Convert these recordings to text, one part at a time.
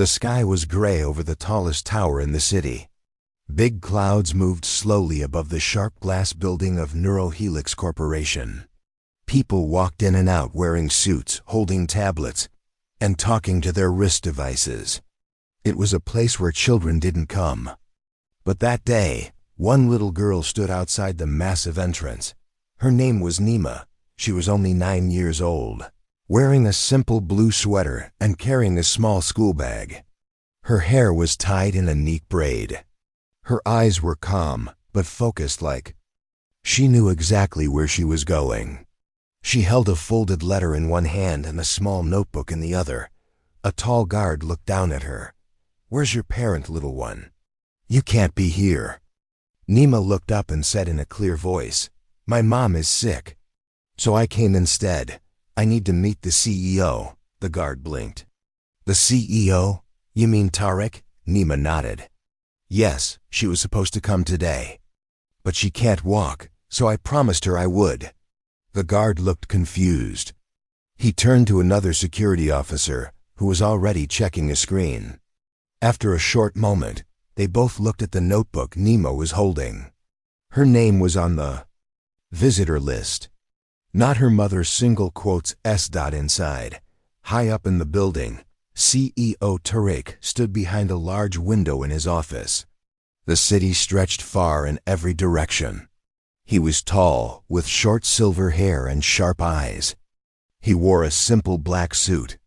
The sky was gray over the tallest tower in the city. Big clouds moved slowly above the sharp glass building of Neurohelix Corporation. People walked in and out wearing suits, holding tablets, and talking to their wrist devices. It was a place where children didn't come. But that day, one little girl stood outside the massive entrance. Her name was Nima. She was only 9 years old, wearing a simple blue sweater and carrying a small school bag. Her hair was tied in a neat braid. Her eyes were calm, but focused, like she knew exactly where she was going. She held a folded letter in one hand and a small notebook in the other. A tall guard looked down at her. "Where's your parent, little one? You can't be here." Nima looked up and said in a clear voice, "My mom is sick, so I came instead. I need to meet the CEO." The guard blinked. "The CEO? You mean Tarek?" Nima nodded. "Yes, she was supposed to come today. But she can't walk, so I promised her I would." The guard looked confused. He turned to another security officer, who was already checking a screen. After a short moment, they both looked at the notebook Nima was holding. Her name was on the visitor list. Not her mother's single quotes S. inside. High up in the building, CEO Tarek stood behind a large window in his office. The city stretched far in every direction. He was tall, with short silver hair and sharp eyes. He wore a simple black suit,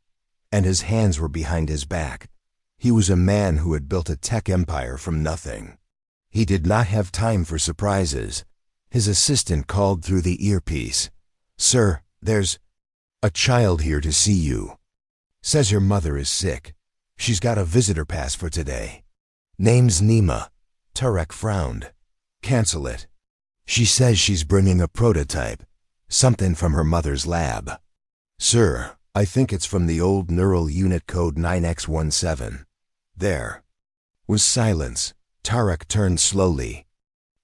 and his hands were behind his back. He was a man who had built a tech empire from nothing. He did not have time for surprises. His assistant called through the earpiece. "Sir, there's a child here to see you. Says your mother is sick. She's got a visitor pass for today. Name's Nima." Tarek frowned. "Cancel it. She says she's bringing a prototype, something from her mother's lab." "Sir, I think it's from the old neural unit code 9X17. There was silence. Tarek turned slowly.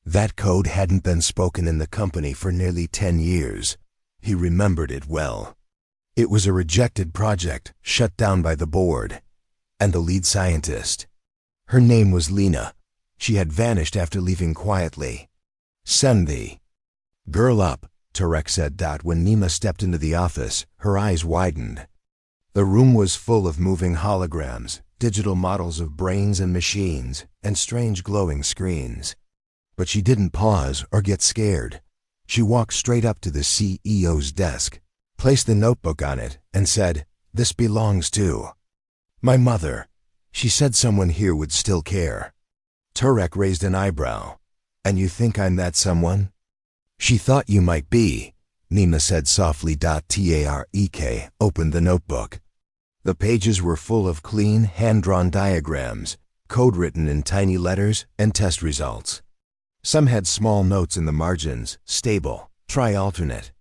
That code hadn't been spoken in the company for nearly 10 years. He remembered it well. It was a rejected project, shut down by the board, and the lead scientist. Her name was Lena. She had vanished after leaving quietly. "Send the girl up," Tarek said. When Nima stepped into the office, her eyes widened. The room was full of moving holograms, digital models of brains and machines, and strange glowing screens. But she didn't pause or get scared. She walked straight up to the CEO's desk, placed the notebook on it, and said, "This belongs to my mother. She said someone here would still care." Tarek raised an eyebrow. "And you think I'm that someone?" "She thought you might be," Nima said softly. Tarek opened the notebook. The pages were full of clean, hand-drawn diagrams, code written in tiny letters, and test results. Some had small notes in the margins: stable, try alternate,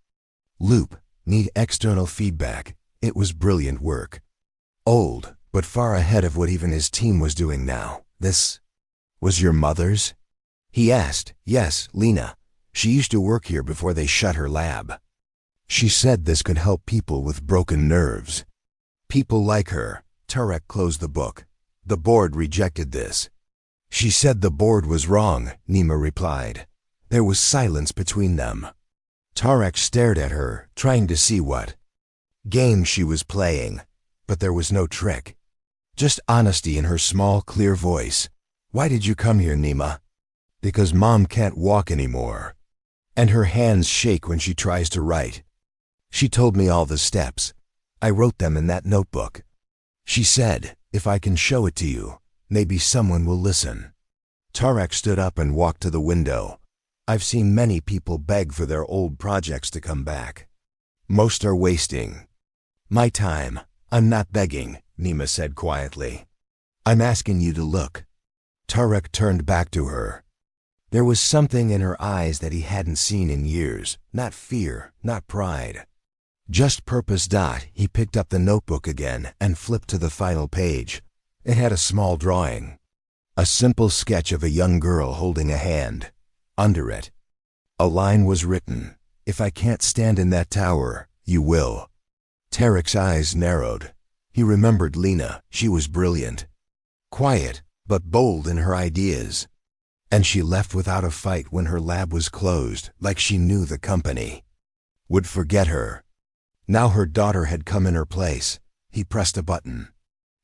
loop, need external feedback. It was brilliant work. Old, but far ahead of what even his team was doing now. "This was your mother's?" he asked. "Yes, Lena. She used to work here before they shut her lab. She said this could help people with broken nerves. People like her." Tarek closed the book. "The board rejected this." "She said the board was wrong," Nima replied. There was silence between them. Tarek stared at her, trying to see what game she was playing, but there was no trick. Just honesty in her small, clear voice. "Why did you come here, Nima?" "Because Mom can't walk anymore, and her hands shake when she tries to write. She told me all the steps. I wrote them in that notebook. She said, if I can show it to you, maybe someone will listen." Tarek stood up and walked to the window. "I've seen many people beg for their old projects to come back. Most are wasting my time." "I'm not begging," Nima said quietly. "I'm asking you to look." Tarek turned back to her. There was something in her eyes that he hadn't seen in years. Not fear, not pride. Just purpose. He picked up the notebook again and flipped to the final page. It had a small drawing. A simple sketch of a young girl holding a hand. Under it, a line was written: "If I can't stand in that tower, you will." Tarek's eyes narrowed. He remembered Lena. She was brilliant, quiet, but bold in her ideas. And she left without a fight when her lab was closed, like she knew the company would forget her. Now her daughter had come in her place. He pressed a button.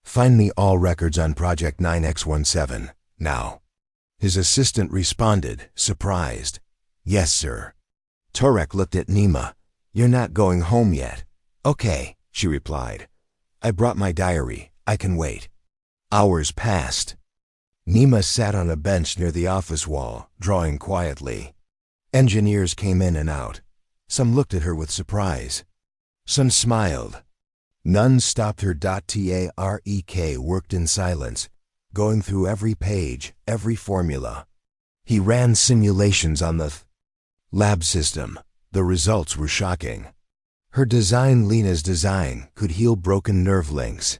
Find me all records on Project 9X17, now. His assistant responded, surprised. Yes, sir. Turek looked at Nima. You're not going home yet. Okay, she replied. I brought my diary. I can wait. Hours passed. Nima sat on a bench near the office wall, drawing quietly. Engineers came in and out. Some looked at her with surprise. Some smiled. None stopped her. Tarek worked in silence, going through every page, every formula. He ran simulations on the lab system. The results were shocking. Her design, Lena's design, could heal broken nerve links.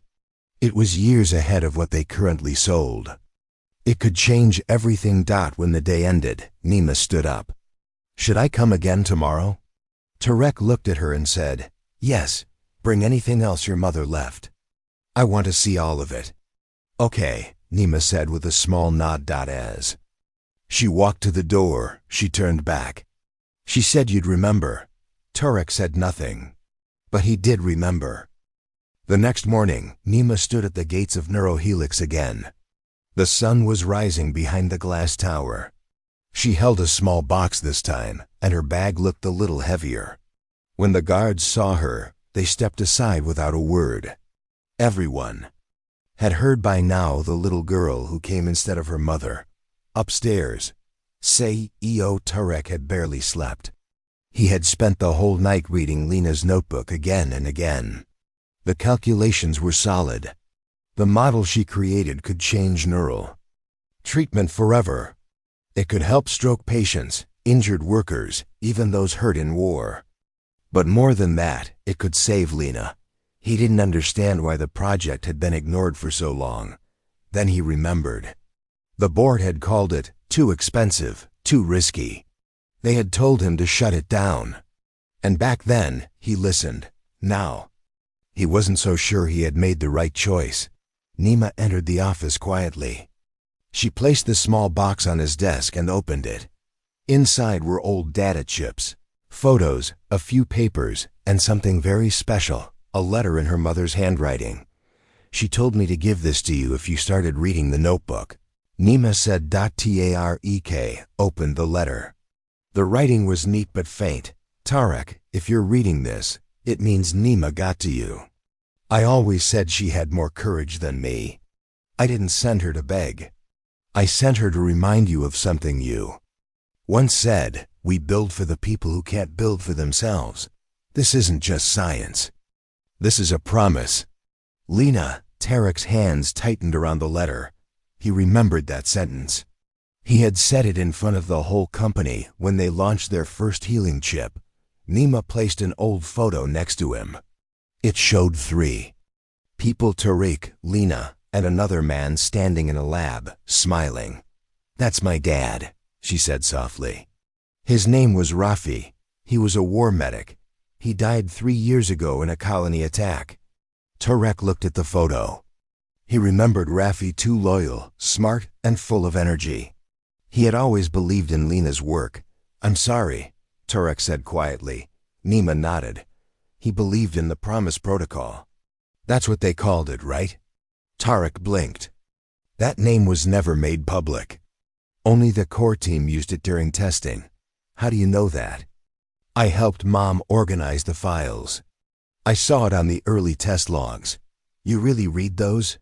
It was years ahead of what they currently sold. It could change everything. When the day ended, Nima stood up. Should I come again tomorrow? Tarek looked at her and said, Yes, bring anything else your mother left. I want to see all of it. Okay, Nima said with a small nod. As she walked to the door, she turned back. She said you'd remember. Tarek said nothing. But he did remember. The next morning, Nima stood at the gates of Neurohelix again. The sun was rising behind the glass tower. She held a small box this time, and her bag looked a little heavier. When the guards saw her, they stepped aside without a word. Everyone had heard by now the little girl who came instead of her mother. Upstairs, CEO Tarek had barely slept. He had spent the whole night reading Lena's notebook again and again. The calculations were solid. The model she created could change neural treatment forever. It could help stroke patients, injured workers, even those hurt in war. But more than that, it could save Lena. He didn't understand why the project had been ignored for so long. Then he remembered. The board had called it too expensive, too risky. They had told him to shut it down. And back then, he listened. Now, he wasn't so sure he had made the right choice. Nima entered the office quietly. She placed the small box on his desk and opened it. Inside were old data chips, photos, a few papers, and something very special, a letter in her mother's handwriting. She told me to give this to you if you started reading the notebook. Nima said. Tarek opened the letter. The writing was neat but faint. Tarek, if you're reading this, it means Nima got to you. I always said she had more courage than me. I didn't send her to beg. I sent her to remind you of something you once said. We build for the people who can't build for themselves. This isn't just science. This is a promise. Lena, Tarek's hands tightened around the letter. He remembered that sentence. He had said it in front of the whole company when they launched their first healing chip. Nima placed an old photo next to him. It showed 3 people: Tarek, Lena, and another man standing in a lab, smiling. That's my dad, she said softly. His name was Rafi. He was a war medic. He died 3 years ago in a colony attack. Tarek looked at the photo. He remembered Rafi, too loyal, smart, and full of energy. He had always believed in Lena's work. I'm sorry, Tarek said quietly. Nima nodded. He believed in the Promise Protocol. That's what they called it, right? Tarek blinked. That name was never made public. Only the core team used it during testing. How do you know that? I helped Mom organize the files. I saw it on the early test logs. You really read those?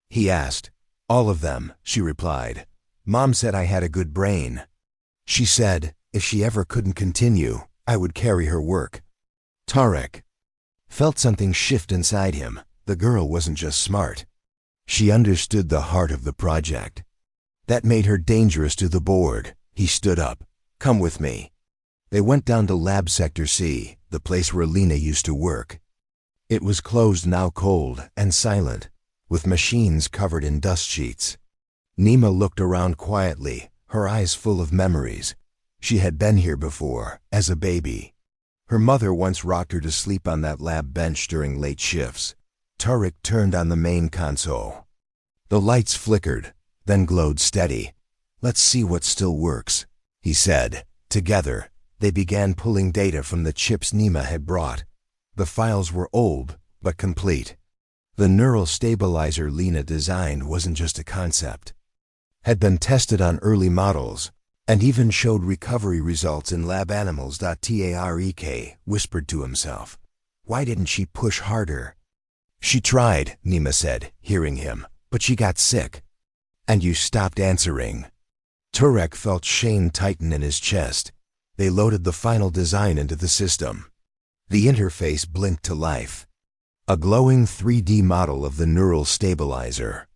He asked. All of them, she replied. Mom said I had a good brain. She said, if she ever couldn't continue, I would carry her work. Tarek felt something shift inside him. The girl wasn't just smart. She understood the heart of the project. That made her dangerous to the board. He stood up. Come with me. They went down to Lab Sector C, the place where Lena used to work. It was closed, now cold and silent, with machines covered in dust sheets. Nima looked around quietly, her eyes full of memories. She had been here before, as a baby. Her mother once rocked her to sleep on that lab bench during late shifts. Tarek turned on the main console. The lights flickered, then glowed steady. "Let's see what still works," he said. Together, they began pulling data from the chips Nima had brought. The files were old, but complete. The neural stabilizer Lena designed wasn't just a concept. Had been tested on early models, and even showed recovery results in lab animals. Tarek whispered to himself. Why didn't she push harder? "She tried," Nima said, hearing him, "but she got sick." "And you stopped answering." Tarek felt shame tighten in his chest. They loaded the final design into the system. The interface blinked to life. A glowing 3D model of the neural stabilizer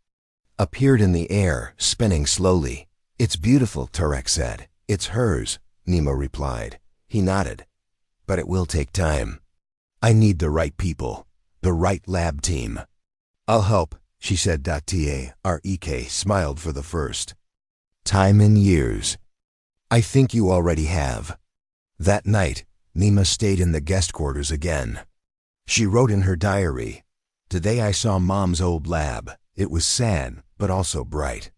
appeared in the air, spinning slowly. "It's beautiful," Tarek said. "It's hers," Nima replied. He nodded. "But it will take time. I need the right people, the right lab team." "I'll help," she said. Tarek smiled for the first time in years. "I think you already have." That night, Nima stayed in the guest quarters again. She wrote in her diary, "Today I saw Mom's old lab. It was sad, but also bright.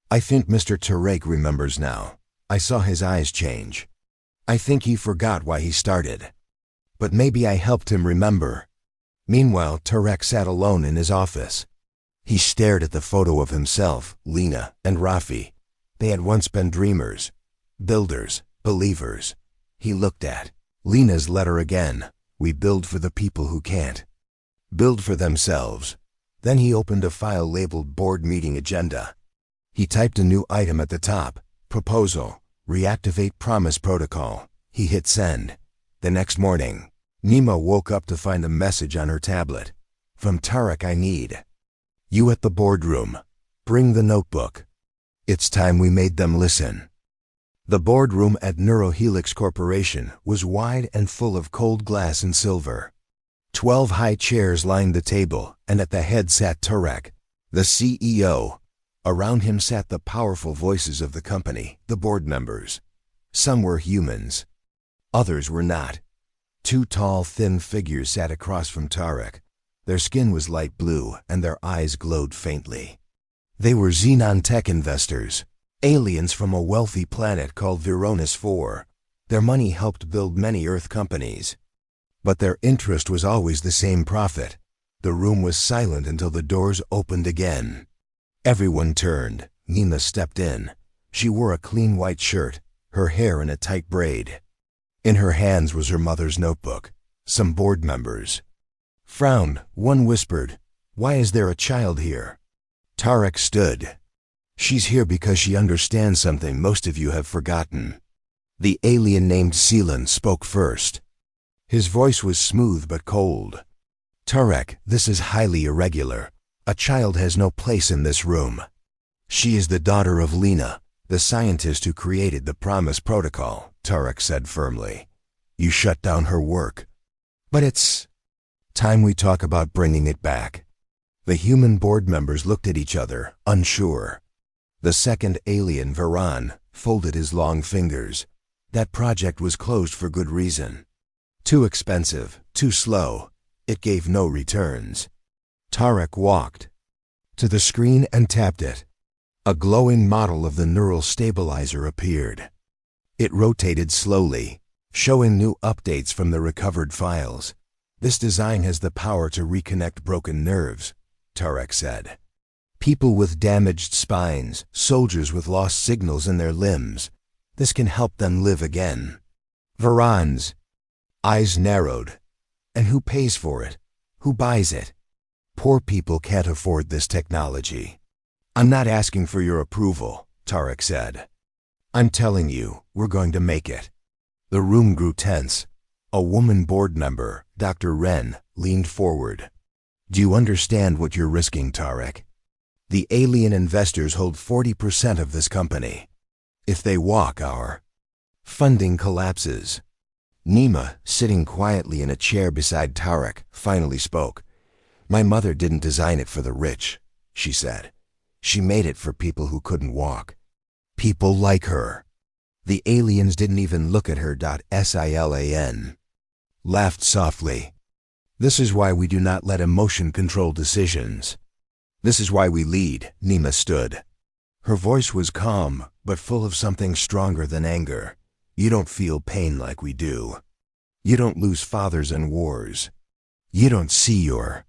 I think Mr. Tarek remembers now. I saw his eyes change. I think he forgot why he started. But maybe I helped him remember." Meanwhile, Tarek sat alone in his office. He stared at the photo of himself, Lena, and Rafi. They had once been dreamers, builders, believers. He looked at Lena's letter again. "We build for the people who can't build for themselves." Then he opened a file labeled Board Meeting Agenda. He typed a new item at the top, Proposal, Reactivate Promise Protocol. He hit send. The next morning, Nima woke up to find a message on her tablet. "From Tarek, I need you at the boardroom. Bring the notebook. It's time we made them listen." The boardroom at Neurohelix Corporation was wide and full of cold glass and silver. 12 high chairs lined the table, and at the head sat Tarek, the CEO. Around him sat the powerful voices of the company, the board members. Some were humans. Others were not. 2 tall, thin figures sat across from Tarek. Their skin was light blue, and their eyes glowed faintly. They were Xenon tech investors, aliens from a wealthy planet called Veronis 4. Their money helped build many Earth companies. But their interest was always the same: profit. The room was silent until the doors opened again. Everyone turned. Nima stepped in. She wore a clean white shirt, her hair in a tight braid. In her hands was her mother's notebook. Some board members frowned. One whispered, "Why is there a child here?" Tarek stood. "She's here because she understands something most of you have forgotten." The alien named Seelan spoke first. His voice was smooth but cold. "Tarek, this is highly irregular. A child has no place in this room. She is the daughter of Lena, the scientist who created the Promise Protocol," Tarek said firmly. "You shut down her work. But it's time we talk about bringing it back." The human board members looked at each other, unsure. The second alien, Varan, folded his long fingers. That project was closed for good reason. Too expensive, too slow. It gave no returns. Tarek walked to the screen and tapped it. A glowing model of the neural stabilizer appeared. It rotated slowly, showing new updates from the recovered files. "This design has the power to reconnect broken nerves," Tarek said. "People with damaged spines, soldiers with lost signals in their limbs. This can help them live again." Varan's eyes narrowed. "And who pays for it? Who buys it?" "Poor people can't afford this technology." "I'm not asking for your approval," Tarek said. "I'm telling you, we're going to make it." The room grew tense. A woman board member, Dr. Wren, leaned forward. "Do you understand what you're risking, Tarek? The alien investors hold 40% of this company. If they walk, our funding collapses." Nima, sitting quietly in a chair beside Tarek, finally spoke. "My mother didn't design it for the rich," she said. "She made it for people who couldn't walk. People like her." The aliens didn't even look at her. Silan laughed softly. This is why we do not let emotion control decisions. This is why we lead. Nima stood. Her voice was calm, but full of something stronger than anger. You don't feel pain like we do. You don't lose fathers in wars. You don't see your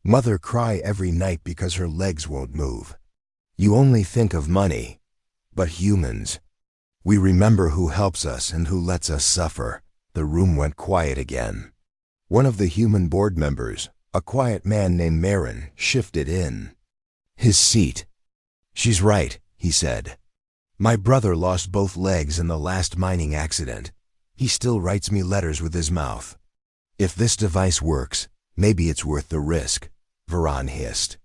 mother cry every night because her legs won't move. You only think of money. But humans, we remember who helps us and who lets us suffer. The room went quiet again. One of the human board members, a quiet man named Marin, shifted in his seat. She's right, he said. My brother lost both legs in the last mining accident. He still writes me letters with his mouth. If this device works, maybe it's worth the risk, Varan hissed.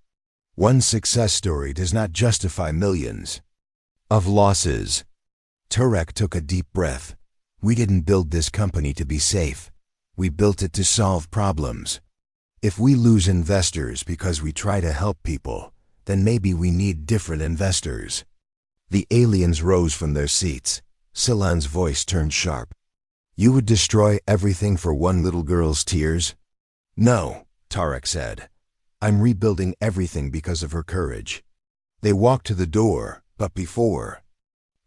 One success story does not justify millions of losses. Turek took a deep breath. We didn't build this company to be safe. We built it to solve problems. If we lose investors because we try to help people, then maybe we need different investors. The aliens rose from their seats. Silan's voice turned sharp. You would destroy everything for one little girl's tears? No, Tarek said. I'm rebuilding everything because of her courage. They walked to the door, but before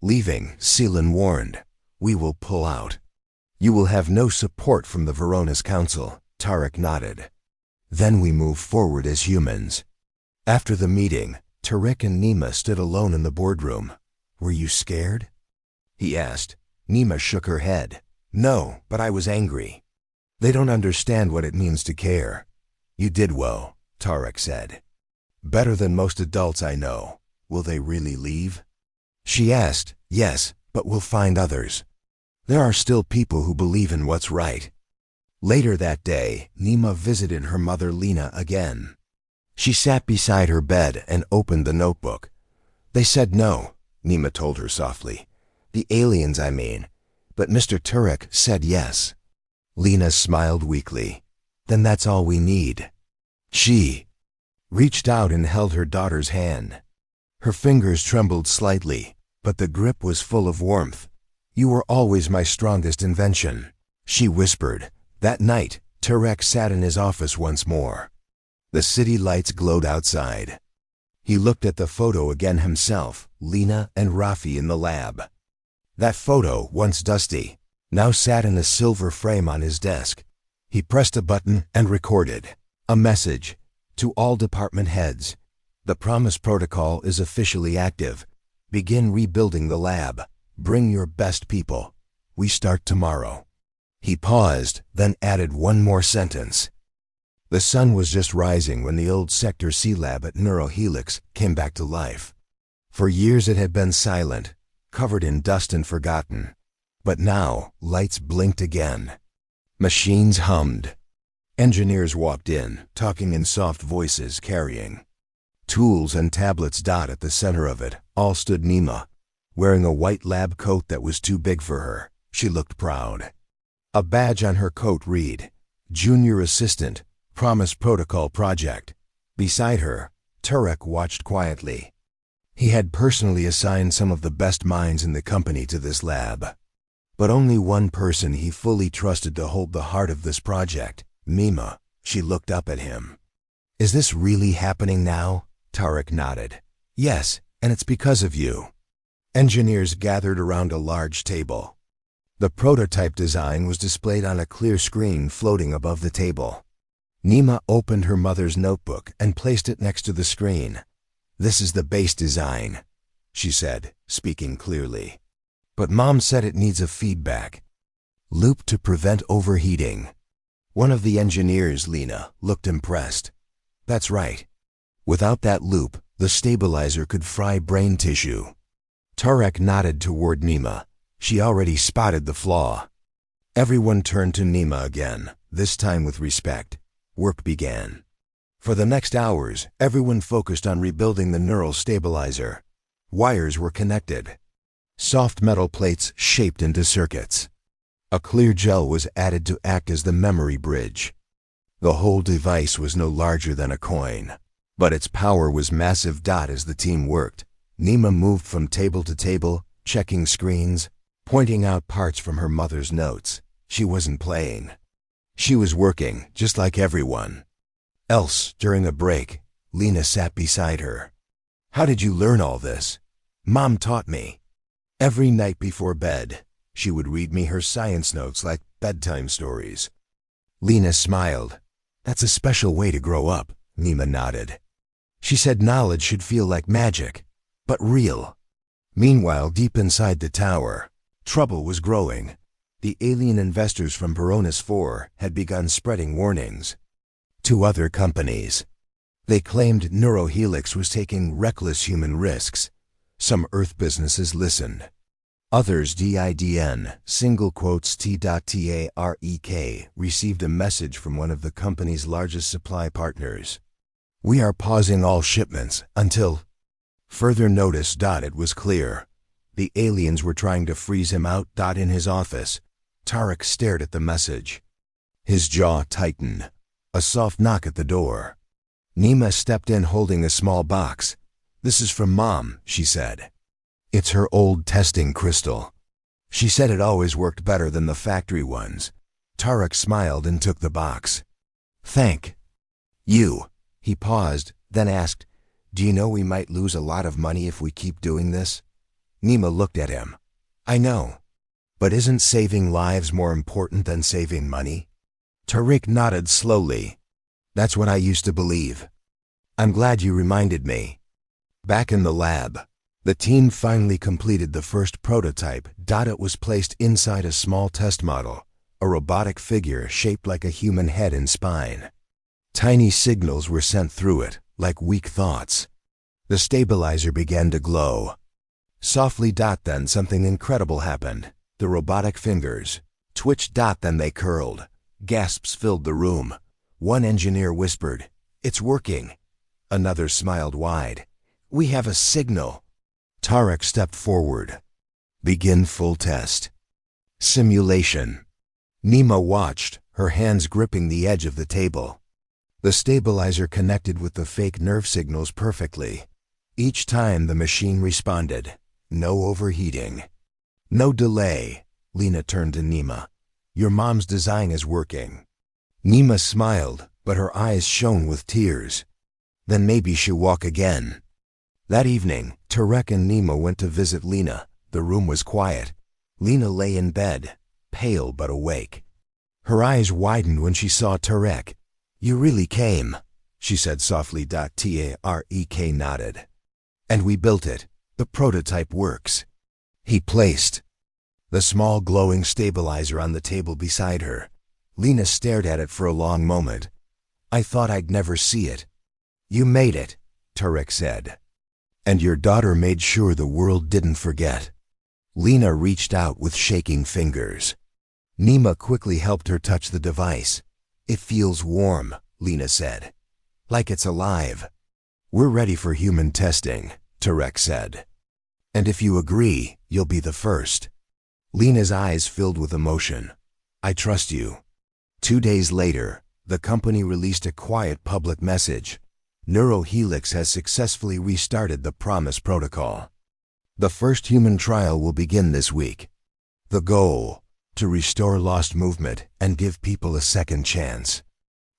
leaving, Silan warned, we will pull out. You will have no support from the Verona's council. Tarek nodded. Then we move forward as humans. After the meeting, Tarek and Nima stood alone in the boardroom. Were you scared? He asked. Nima shook her head. No, but I was angry. They don't understand what it means to care. You did well, Tarek said. Better than most adults I know. Will they really leave? She asked. Yes, but we'll find others. There are still people who believe in what's right. Later that day, Nima visited her mother Lena again. She sat beside her bed and opened the notebook. They said no, Nima told her softly. The aliens, I mean. But Mr. Turek said yes. Lena smiled weakly. Then that's all we need. She reached out and held her daughter's hand. Her fingers trembled slightly, but the grip was full of warmth. You were always my strongest invention, she whispered. That night, Turek sat in his office once more. The city lights glowed outside. He looked at the photo again himself, Lena and Rafi in the lab. That photo, once dusty, now sat in a silver frame on his desk. He pressed a button and recorded a message to all department heads. The Promise Protocol is officially active. Begin rebuilding the lab. Bring your best people. We start tomorrow. He paused, then added one more sentence. The sun was just rising when the old Sector C lab at Neurohelix came back to life. For years it had been silent, covered in dust and forgotten. But now, lights blinked again. Machines hummed. Engineers walked in, talking in soft voices, carrying tools and tablets. At the center of it all stood Nima, wearing a white lab coat that was too big for her. She looked proud. A badge on her coat read, Junior Assistant, Promise Protocol Project. Beside her, Turek watched quietly. He had personally assigned some of the best minds in the company to this lab. But only one person he fully trusted to hold the heart of this project, Nima. She looked up at him. Is this really happening now? Tarek nodded. Yes, and it's because of you. Engineers gathered around a large table. The prototype design was displayed on a clear screen floating above the table. Nima opened her mother's notebook and placed it next to the screen. This is the base design, she said, speaking clearly. But Mom said it needs a feedback loop to prevent overheating. One of the engineers, Lena, looked impressed. That's right. Without that loop, the stabilizer could fry brain tissue. Tarek nodded toward Nima. She already spotted the flaw. Everyone turned to Nima again, this time with respect. Work began. For the next hours, everyone focused on rebuilding the neural stabilizer. Wires were connected. Soft metal plates shaped into circuits. A clear gel was added to act as the memory bridge. The whole device was no larger than a coin, but its power was massive. As the team worked, Nima moved from table to table, checking screens, pointing out parts from her mother's notes. She wasn't playing. She was working, just like everyone else. During a break, Lena sat beside her. "How did you learn all this?" "Mom taught me. Every night before bed, she would read me her science notes like bedtime stories." Lena smiled. "That's a special way to grow up," Nima nodded. "She said knowledge should feel like magic, but real." Meanwhile, deep inside the tower, trouble was growing. The alien investors from Baroness 4 had begun spreading warnings to other companies. They claimed Neurohelix was taking reckless human risks. Some Earth businesses listened. Others didn't. Single quotes T.Tarek received a message from one of the company's largest supply partners. "We are pausing all shipments until further notice." It was clear. The aliens were trying to freeze him out. In his office, Tarek stared at the message. His jaw tightened. A soft knock at the door. Nima stepped in holding a small box. "This is from Mom," she said. "It's her old testing crystal. She said it always worked better than the factory ones." Tarek smiled and took the box. "Thank you." He paused, then asked, "Do you know we might lose a lot of money if we keep doing this?" Nima looked at him. "I know. But isn't saving lives more important than saving money?" Tarek nodded slowly. "That's what I used to believe. I'm glad you reminded me." Back in the lab, the team finally completed the first prototype. It was placed inside a small test model, a robotic figure shaped like a human head and spine. Tiny signals were sent through it, like weak thoughts. The stabilizer began to glow. Softly. Then something incredible happened. The robotic fingers twitched. Then they curled. Gasps filled the room. One engineer whispered, "It's working." Another smiled wide. "We have a signal." Tarek stepped forward. "Begin full test." Simulation. Nima watched, her hands gripping the edge of the table. The stabilizer connected with the fake nerve signals perfectly. Each time the machine responded. No overheating. No delay. Lena turned to Nima. "Your mom's design is working." Nima smiled, but her eyes shone with tears. "Then maybe she'll walk again." That evening, Tarek and Nima went to visit Lena. The room was quiet. Lena lay in bed, pale but awake. Her eyes widened when she saw Tarek. "You really came," she said softly. Tarek nodded. "And we built it. The prototype works." He placed the small glowing stabilizer on the table beside her. Lena stared at it for a long moment. "I thought I'd never see it." "You made it," Tarek said. "And your daughter made sure the world didn't forget." Lena reached out with shaking fingers. Nima quickly helped her touch the device. "It feels warm," Lena said. "Like it's alive." "We're ready for human testing," Tarek said. "And if you agree, you'll be the first." Lena's eyes filled with emotion. "I trust you." 2 days later, the company released a quiet public message. Neurohelix has successfully restarted the Promise Protocol. The first human trial will begin this week. The goal: to restore lost movement and give people a second chance.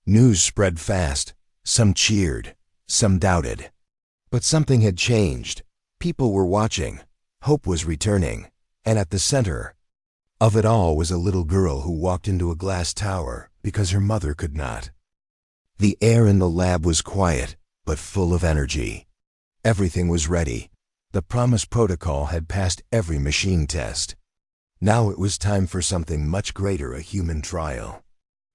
News spread fast. Some cheered, some doubted. But something had changed. People were watching. Hope was returning. And at the center of it all was a little girl who walked into a glass tower because her mother could not. The air in the lab was quiet, but full of energy. Everything was ready. The Promise Protocol had passed every machine test. Now it was time for something much greater, a human trial.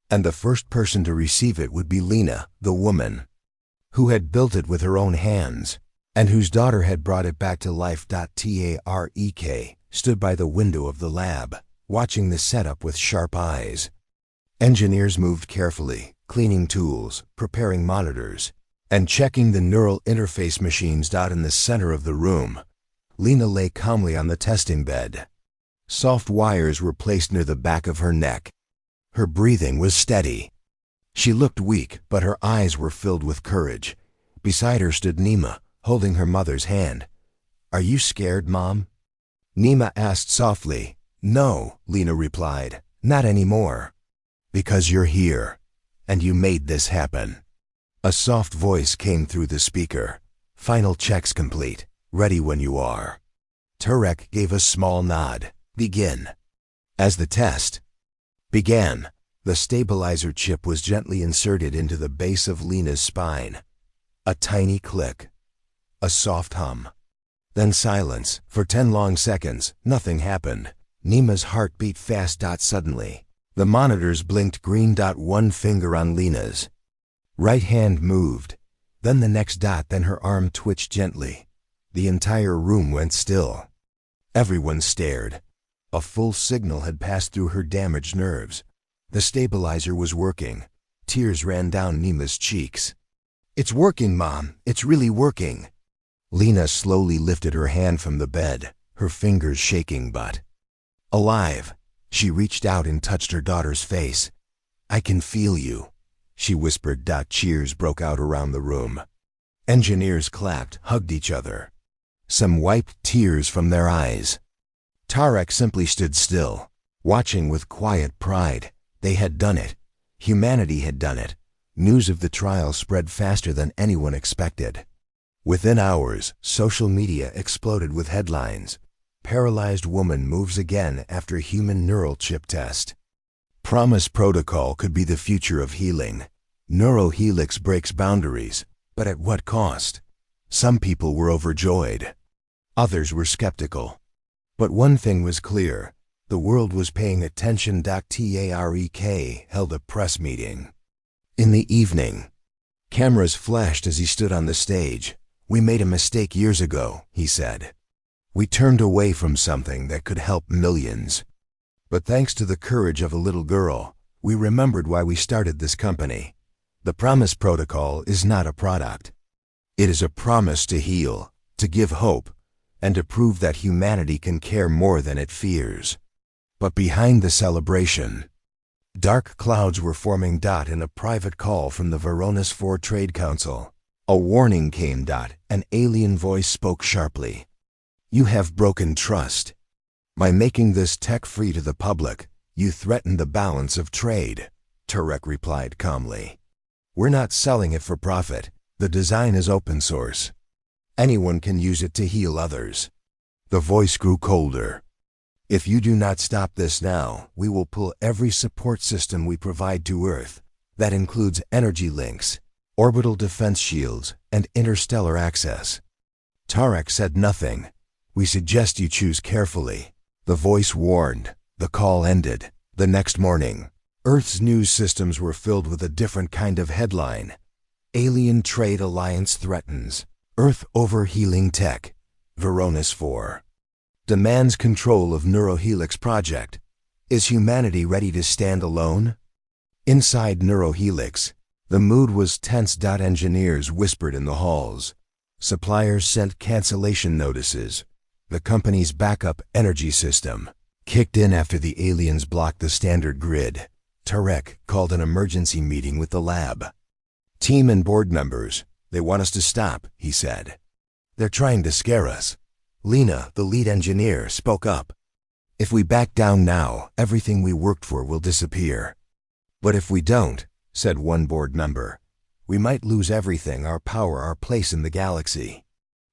And the first person to receive it would be Lena, the woman who had built it with her own hands, and whose daughter had brought it back to life. Tarek stood by the window of the lab, watching the setup with sharp eyes. Engineers moved carefully, cleaning tools, preparing monitors, and checking the neural interface machines. In the center of the room, Lena lay calmly on the testing bed. Soft wires were placed near the back of her neck. Her breathing was steady. She looked weak, but her eyes were filled with courage. Beside her stood Nima, holding her mother's hand. "Are you scared, Mom?" Nima asked softly. "No," Lena replied. "Not anymore." Because you're here, and you made this happen. A soft voice came through the speaker. Final checks complete. Ready when you are. Tarek gave a small nod. Begin. As the test began, the stabilizer chip was gently inserted into the base of Lena's spine. A tiny click. A soft hum. Then silence. For 10 long seconds, nothing happened. Nima's heart beat fast. Suddenly, the monitors blinked green. One finger on Lena's right hand moved, then the next dot, then her arm twitched gently. The entire room went still. Everyone stared. A full signal had passed through her damaged nerves. The stabilizer was working. Tears ran down Nima's cheeks. It's working, Mom. It's really working. Lena slowly lifted her hand from the bed, her fingers shaking but alive. She reached out and touched her daughter's face. I can feel you, she whispered. Cheers broke out around the room. Engineers clapped, hugged each other. Some wiped tears from their eyes. Tarek simply stood still, watching with quiet pride. They had done it. Humanity had done it. News of the trial spread faster than anyone expected. Within hours, social media exploded with headlines. Paralyzed woman moves again after human neural chip test. Promise protocol could be the future of healing. Neurohelix breaks boundaries, but at what cost? Some people were overjoyed. Others were skeptical. But one thing was clear. The world was paying attention. Tarek held a press meeting. In the evening, cameras flashed as he stood on the stage. We made a mistake years ago, he said. We turned away from something that could help millions. But thanks to the courage of a little girl, we remembered why we started this company. The Promise Protocol is not a product. It is a promise to heal, to give hope, and to prove that humanity can care more than it fears. But behind the celebration, dark clouds were forming. In a private call from the Varonis 4 Trade Council, a warning came. An alien voice spoke sharply. You have broken trust. By making this tech free to the public, you threaten the balance of trade, Tarek replied calmly. We're not selling it for profit. The design is open source. Anyone can use it to heal others. The voice grew colder. If you do not stop this now, we will pull every support system we provide to Earth. That includes energy links, orbital defense shields, and interstellar access. Tarek said nothing. We suggest you choose carefully. The voice warned. The call ended. The next morning, Earth's news systems were filled with a different kind of headline. Alien Trade Alliance threatens Earth over healing tech. Varonis 4 demands control of Neurohelix project. Is humanity ready to stand alone? Inside Neurohelix, the mood was tense. Engineers whispered in the halls. Suppliers sent cancellation notices. The company's backup energy system kicked in after the aliens blocked the standard grid. Tarek called an emergency meeting with the lab. Team and board members, they want us to stop, he said. They're trying to scare us. Lena, the lead engineer, spoke up. If we back down now, everything we worked for will disappear. But if we don't, said one board member, we might lose everything, our power, our place in the galaxy.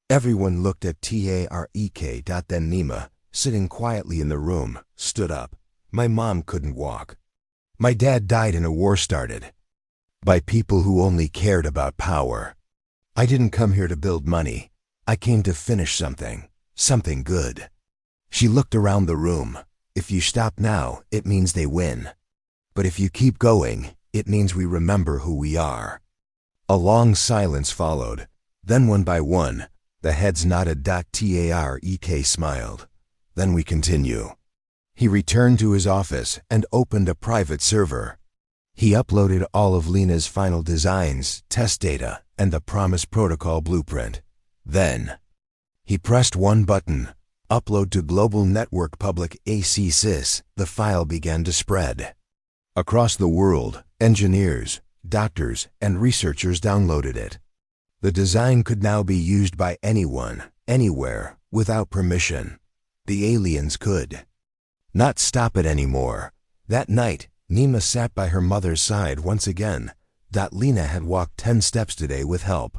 Everyone looked at Tarek. Then Nima, sitting quietly in the room, stood up. My mom couldn't walk. My dad died in a war started by people who only cared about power. I didn't come here to build money. I came to finish something good. She looked around the room. If you stop now, it means they win. But if you keep going, it means we remember who we are. A long silence followed. Then one by one, the heads nodded. Tarek smiled. Then we continue. He returned to his office and opened a private server. He uploaded all of Lena's final designs, test data, and the Promise Protocol blueprint. Then, he pressed one button, upload to Global Network Public ACSys. The file began to spread. Across the world, engineers, doctors, and researchers downloaded it. The design could now be used by anyone, anywhere, without permission. The aliens could not stop it anymore. That night, Nima sat by her mother's side once again. Lena had walked 10 steps today with help.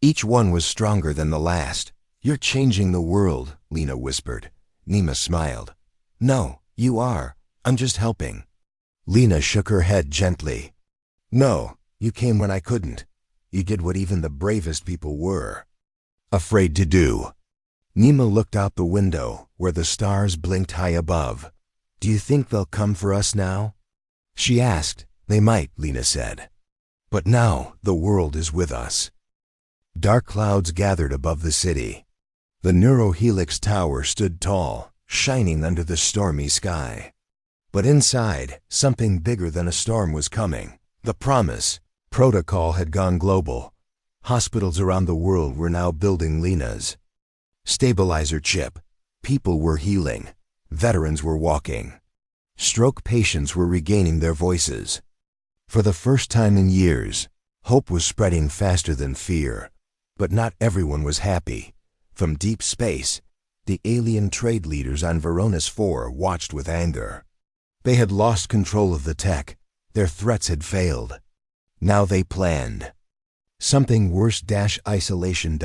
Each one was stronger than the last. "You're changing the world," Lena whispered. Nima smiled. "No, you are. I'm just helping." Lena shook her head gently. "No, you came when I couldn't. You did what even the bravest people were afraid to do." Nima looked out the window, where the stars blinked high above. "Do you think they'll come for us now?" she asked. "They might," Lena said. "But now the world is with us." Dark clouds gathered above the city. The Neurohelix Tower stood tall, shining under the stormy sky. But inside, something bigger than a storm was coming. The promise. Protocol had gone global. Hospitals around the world were now building Lena's stabilizer chip. People were healing. Veterans were walking. Stroke patients were regaining their voices. For the first time in years, hope was spreading faster than fear. But not everyone was happy. From deep space, the alien trade leaders on Veronis 4 watched with anger. They had lost control of the tech. Their threats had failed. Now they planned something worse. Isolation.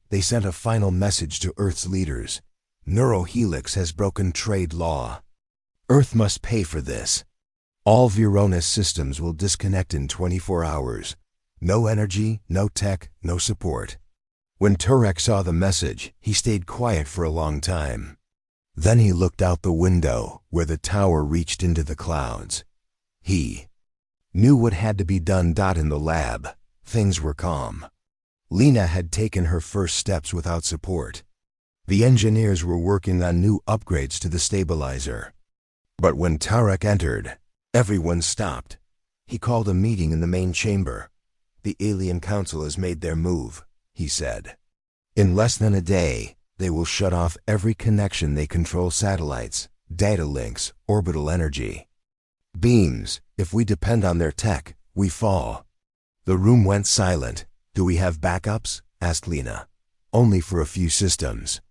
They sent a final message to Earth's leaders. Neurohelix has broken trade law. Earth must pay for this. All Veronis systems will disconnect in 24 hours. No energy, no tech, no support. When Turek saw the message, he stayed quiet for a long time. Then he looked out the window, where the tower reached into the clouds. He knew what had to be done. In the lab, things were calm. Lena had taken her first steps without support. The engineers were working on new upgrades to the stabilizer. But when Tarek entered, everyone stopped. He called a meeting in the main chamber. "The Alien Council has made their move," he said. "In less than a day, they will shut off every connection. They control satellites, data links, orbital energy beams. If we depend on their tech, we fall." The room went silent. "Do we have backups?" asked Lena. "Only for a few systems."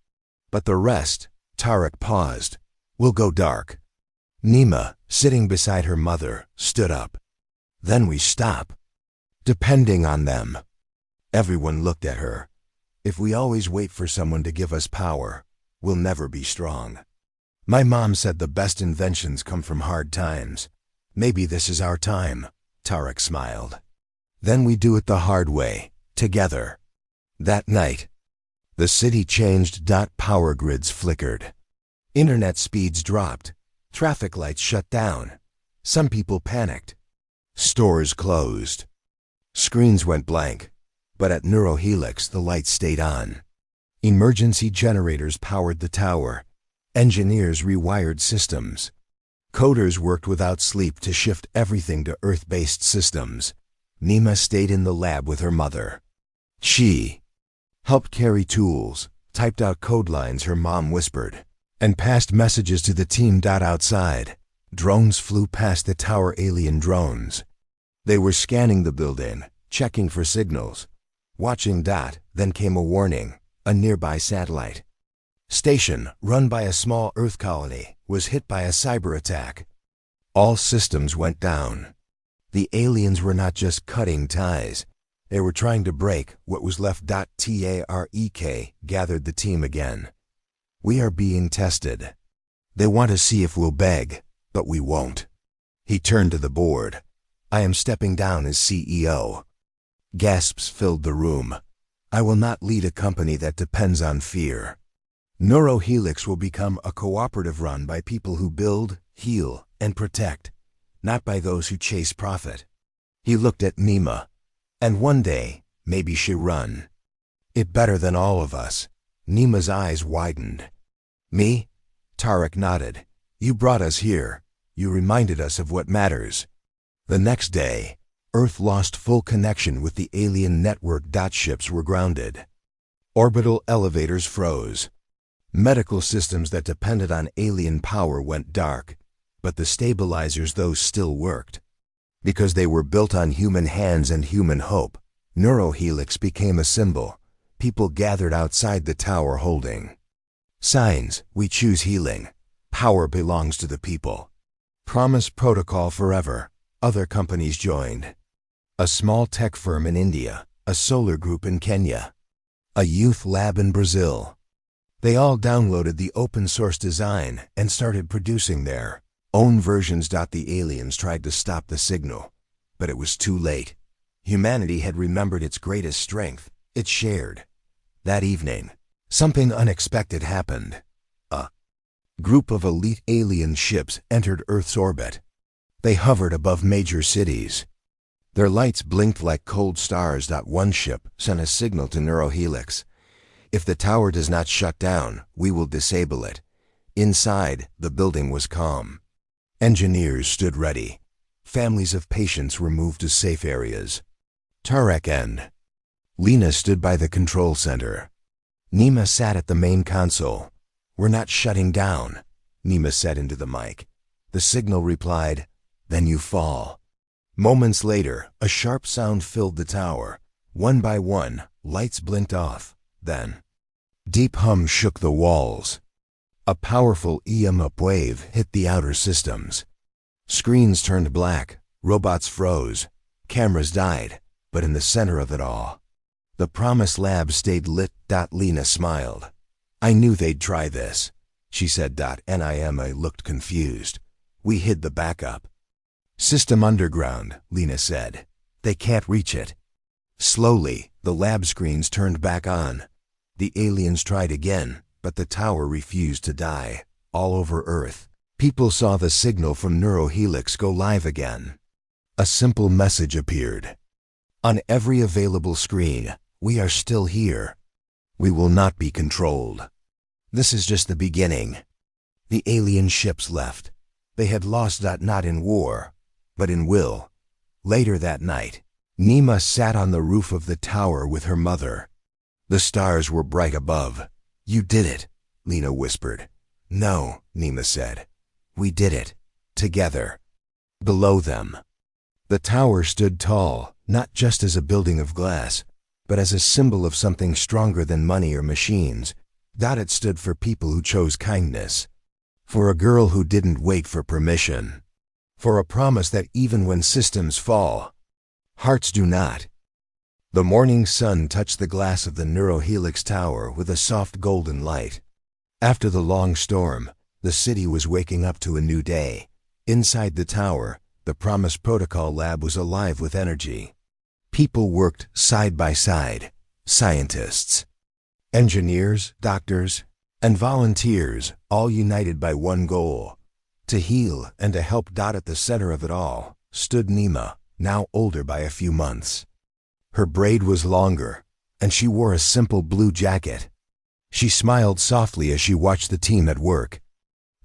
"But the rest?" Tarek paused. "Will go dark." Nima, sitting beside her mother, stood up. "Then we stop depending on them." Everyone looked at her. "If we always wait for someone to give us power, we'll never be strong." "My mom said the best inventions come from hard times. Maybe this is our time," Tarek smiled. "Then we do it the hard way, together." That night, the city changed. Power grids flickered. Internet speeds dropped. Traffic lights shut down. Some people panicked. Stores closed. Screens went blank. But at Neurohelix, the lights stayed on. Emergency generators powered the tower. Engineers rewired systems. Coders worked without sleep to shift everything to Earth-based systems. Nima stayed in the lab with her mother. She helped carry tools, typed out code lines her mom whispered, and passed messages to the team. Outside, drones flew past the tower. Alien drones. They were scanning the building, checking for signals. Watching. Then came a warning. A nearby satellite station, run by a small Earth colony, was hit by a cyber attack. All systems went down. The aliens were not just cutting ties. They were trying to break what was left. Tarek gathered the team again. "We are being tested. They want to see if we'll beg, but we won't." He turned to the board. "I am stepping down as CEO." Gasps filled the room. "I will not lead a company that depends on fear. Neurohelix will become a cooperative run by people who build, heal, and protect, not by those who chase profit." He looked at Nima. "And one day, maybe she'll run it better than all of us." Nima's eyes widened. "Me?" Tarek nodded. "You brought us here. You reminded us of what matters." The next day, Earth lost full connection with the alien network. Ships were grounded. Orbital elevators froze. Medical systems that depended on alien power went dark, but the stabilizers, those still worked. Because they were built on human hands and human hope, Neurohelix became a symbol. People gathered outside the tower holding signs. "We choose healing. Power belongs to the people." Promise Protocol forever. Other companies joined. A small tech firm in India, a solar group in Kenya, a youth lab in Brazil. They all downloaded the open source design and started producing their own versions. The aliens tried to stop the signal, but it was too late. Humanity had remembered its greatest strength. It shared. That evening, something unexpected happened. A group of elite alien ships entered Earth's orbit. They hovered above major cities. Their lights blinked like cold stars. One ship sent a signal to Neurohelix. If the tower does not shut down, we will disable it. Inside, the building was calm. Engineers stood ready. Families of patients were moved to safe areas. Tarek and Lena stood by the control center. Nima sat at the main console. "We're not shutting down," Nima said into the mic. The signal replied, "Then you fall." Moments later, a sharp sound filled the tower. One by one, lights blinked off. Then, deep hum shook the walls. A powerful EM wave hit the outer systems. Screens turned black, robots froze, cameras died, but in the center of it all, the Promise Lab stayed lit. Lena smiled. "I knew they'd try this," she said. Nima looked confused. "We hid the backup system underground," Lena said. "They can't reach it." Slowly, the lab screens turned back on. The aliens tried again, but the tower refused to die. All over Earth, people saw the signal from Neurohelix go live again. A simple message appeared on every available screen: "We are still here. We will not be controlled." This is just the beginning. The alien ships left. They had lost, not in war, but in will. Later that night, Nima sat on the roof of the tower with her mother. The stars were bright above. "You did it," Lena whispered. "No," Nima said. "We did it. Together." Below them, the tower stood tall, not just as a building of glass, but as a symbol of something stronger than money or machines. It stood for people who chose kindness, for a girl who didn't wait for permission, for a promise that even when systems fall, hearts do not. The morning sun touched the glass of the Neurohelix tower with a soft golden light. After the long storm, the city was waking up to a new day. Inside the tower, the Promise Protocol lab was alive with energy. People worked side by side: scientists, engineers, doctors, and volunteers, all united by one goal: to heal and to help. At the center of it all stood Nima, now older by a few months. Her braid was longer, and she wore a simple blue jacket. She smiled softly as she watched the team at work.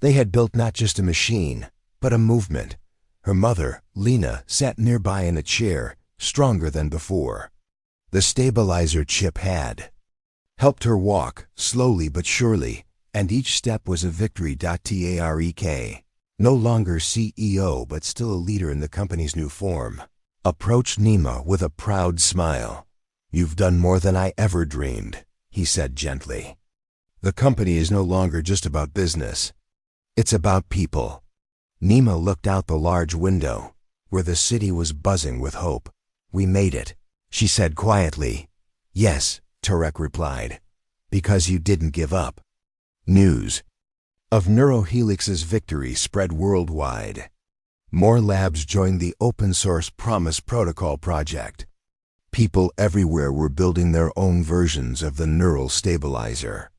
They had built not just a machine, but a movement. Her mother, Lena, sat nearby in a chair, stronger than before. The stabilizer chip had helped her walk, slowly but surely, and each step was a victory. Tarek, no longer CEO but still a leader in the company's new form, approached Nima with a proud smile. "You've done more than I ever dreamed," he said gently. "The company is no longer just about business. It's about people." Nima looked out the large window, where the city was buzzing with hope. "We made it," she said quietly. "Yes," Tarek replied, "because you didn't give up." News of Neurohelix's victory spread worldwide. More labs joined the open-source Promise Protocol project. People everywhere were building their own versions of the neural stabilizer.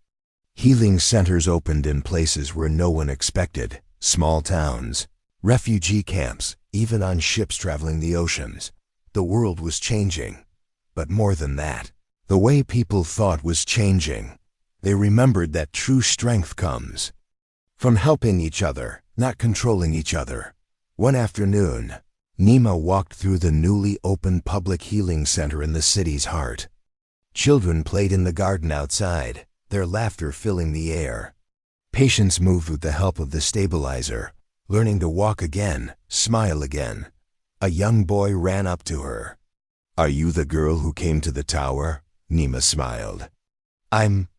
Healing centers opened in places where no one expected: small towns, refugee camps, even on ships traveling the oceans. The world was changing. But more than that, the way people thought was changing. They remembered that true strength comes from helping each other, not controlling each other. One afternoon, Nima walked through the newly opened public healing center in the city's heart. Children played in the garden outside, their laughter filling the air. Patients moved with the help of the stabilizer, learning to walk again, smile again. A young boy ran up to her. "Are you the girl who came to the tower?" Nima smiled. "I'm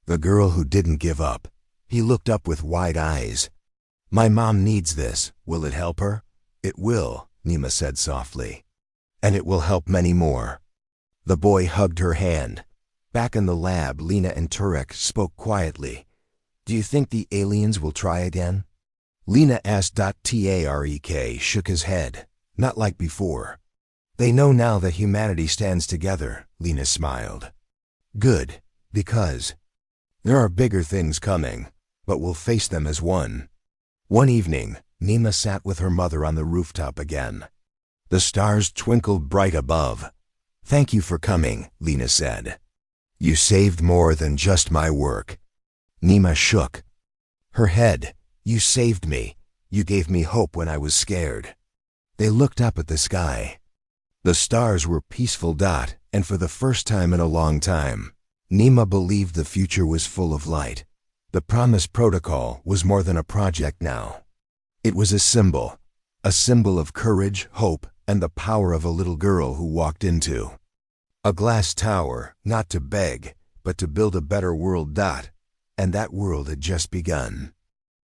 the girl who didn't give up." He looked up with wide eyes. My mom needs this. Will it help her? It will, Nima said softly. And it will help many more. The boy hugged her hand. Back in the lab, Lena and Turek spoke quietly. Do you think the aliens will try again? Lena asked. Tarek shook his head. Not like before. They know now that humanity stands together, Lena smiled. Good, because there are bigger things coming, but we'll face them as one. One evening, Nima sat with her mother on the rooftop again. The stars twinkled bright above. Thank you for coming, Lena said. You saved more than just my work. Nima shook her head. You saved me. You gave me hope when I was scared. They looked up at the sky. The stars were peaceful. And for the first time in a long time, Nima believed the future was full of light. The Promise Protocol was more than a project now. It was a symbol of courage, hope, and the power of a little girl who walked into a glass tower, not to beg, but to build a better world. And that world had just begun.